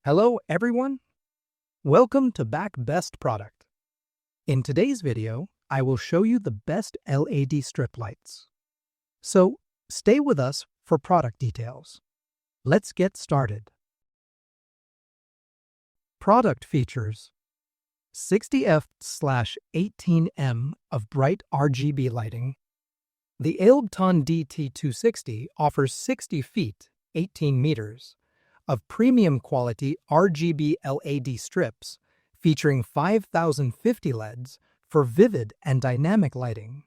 Hello everyone, welcome to Back Best Product. In today's video, I will show you the best LED strip lights. So stay with us for product details. Let's get started. Product features: 60F/18M of bright RGB lighting. The Aelbton DT260 offers 60 feet, 18 meters, of premium quality RGB LED strips featuring 5050 LEDs for vivid and dynamic lighting.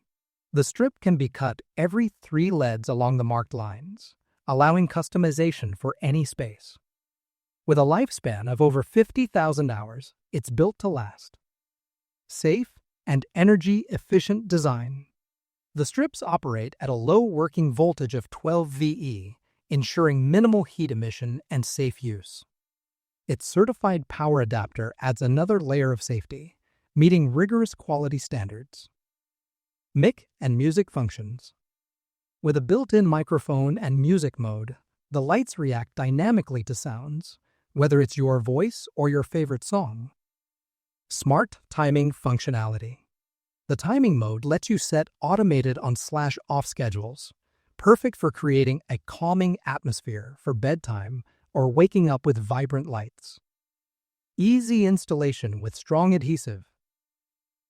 The strip can be cut every 3 LEDs along the marked lines, allowing customization for any space. With a lifespan of over 50,000 hours, it's built to last. Safe and energy-efficient design. The strips operate at a low working voltage of 12 VE, ensuring minimal heat emission and safe use. Its certified power adapter adds another layer of safety, meeting rigorous quality standards. Mic and music functions. With a built-in microphone and music mode, the lights react dynamically to sounds, whether it's your voice or your favorite song. Smart timing functionality. The timing mode lets you set automated on/off schedules, perfect for creating a calming atmosphere for bedtime or waking up with vibrant lights. Easy installation with strong adhesive.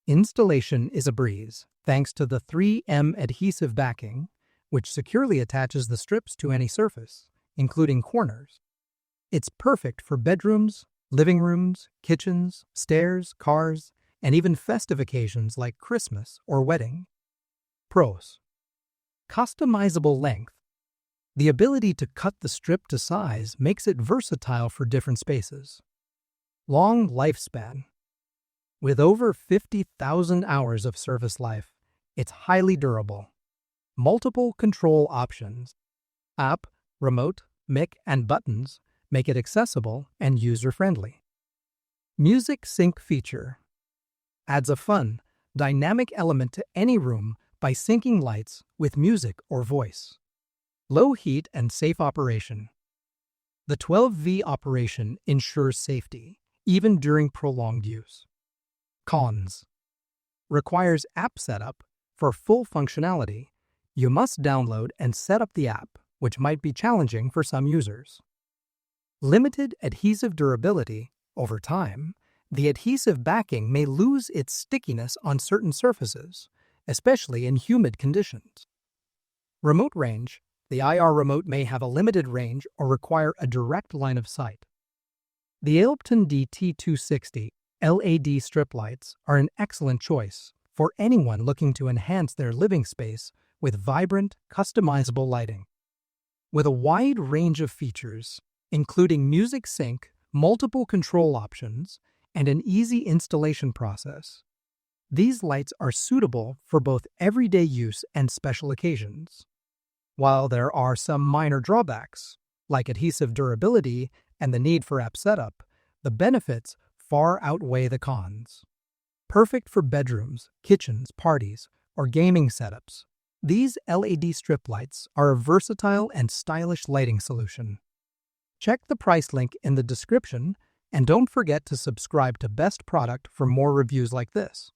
Installation is a breeze thanks to the 3M adhesive backing, which securely attaches the strips to any surface, including corners. It's perfect for bedrooms, living rooms, kitchens, stairs, cars, and even festive occasions like Christmas or wedding. Pros: customizable length. The ability to cut the strip to size makes it versatile for different spaces. Long lifespan. With over 50,000 hours of service life, it's highly durable. Multiple control options. App, remote, mic, and buttons make it accessible and user-friendly. Music sync feature. Adds a fun, dynamic element to any room by syncing lights with music or voice. Low heat and safe operation. The 12V operation ensures safety, even during prolonged use. Cons: requires app setup. For full functionality, you must download and set up the app, which might be challenging for some users. Limited adhesive durability. Over time, the adhesive backing may lose its stickiness on certain surfaces, especially in humid conditions. Remote range. The IR remote may have a limited range or require a direct line of sight. The Aelbton DT260 LED strip lights are an excellent choice for anyone looking to enhance their living space with vibrant, customizable lighting. With a wide range of features, including music sync, multiple control options, and an easy installation process, these lights are suitable for both everyday use and special occasions. While there are some minor drawbacks, like adhesive durability and the need for app setup, the benefits far outweigh the cons. Perfect for bedrooms, kitchens, parties, or gaming setups, these LED strip lights are a versatile and stylish lighting solution. Check the price link in the description, and don't forget to subscribe to Best Product for more reviews like this.